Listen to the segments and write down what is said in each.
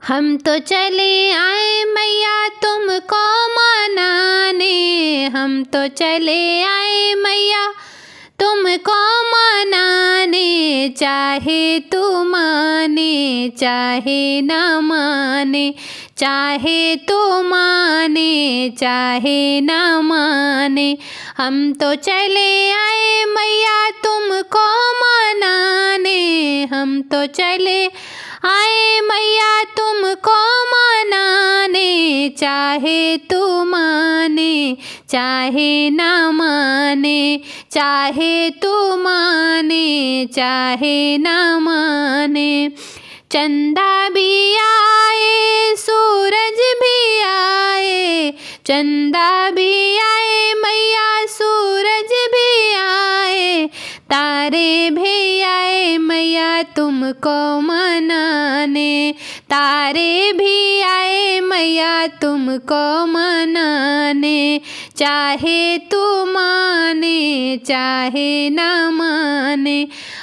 हम तो चले आए मैया तुमको मनाने, हम तो चले आए मैया तुमको मनाने। चाहे तू माने चाहे ना माने, चाहे तू माने चाहे ना माने, हम तो चले आए मैया तुमको मनाने। हम तो चले आए मैया तुमको मनाने। चाहे तू माने चाहे ना माने, चाहे तू माने चाहे ना माने। चंदा भी आए सूरज भी आए, चंदा भी आए मैया सूरज भी आए, तारे भी आए मैया तुमको मनाने। तारे भी आए मैया तुमको मनाने। चाहे तू माने चाहे ना माने,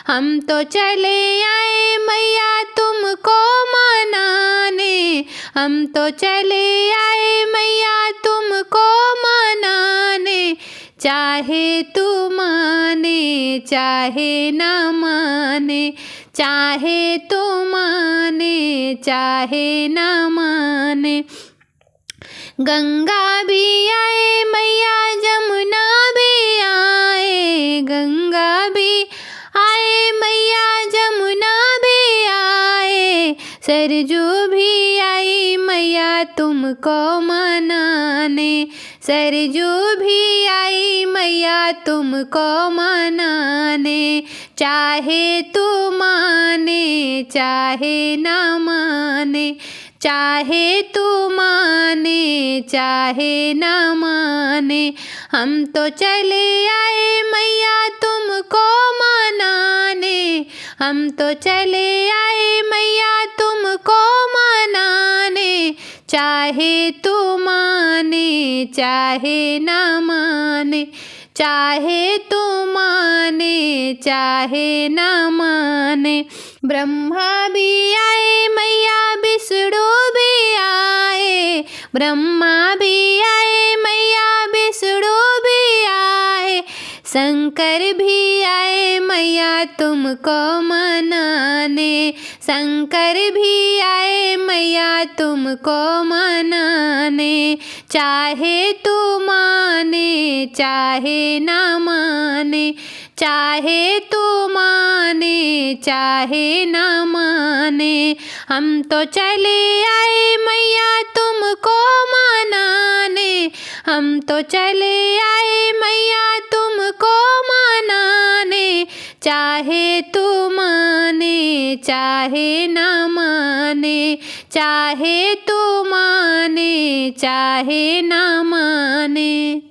हम तो चले आए मैया तुमको मनाने। हम तो चले आए मैया तुमको मनाने। चाहे तू माने चाहे ना माने, चाहे तू माने चाहे ना माने। गंगा भी आए मैया जमुना भी आए, गंगा भी आए मैया जमुना भी आए, सरजू भी आई मैया तुमको मनाने। सरजू भी आई मैया तुमको मनाने। चाहे तू माने चाहे ना माने, चाहे तू माने चाहे ना माने, हम तो चले आए मैया तुमको मनाने। हम तो चले आए मैया तुमको मनाने। चाहे तू माने चाहे ना माने, चाहे तू माने चाहे ना माने। ब्रह्मा भी आए मैया विष्णु भी आए, ब्रह्मा भी आए मैया विष्णु भी आए, शंकर भी आए मैया तुमको मनाने। शंकर भी आए मैया तुमको मनाने। चाहे तू माने चाहे ना माने, चाहे तू माने चाहे ना माने, हम तो चले आए मैया तुमको मनाने। हम तो चले आए मैया तुमको मनाने। चाहे तू माने चाहे ना माने, चाहे तू माने चाहे ना माने।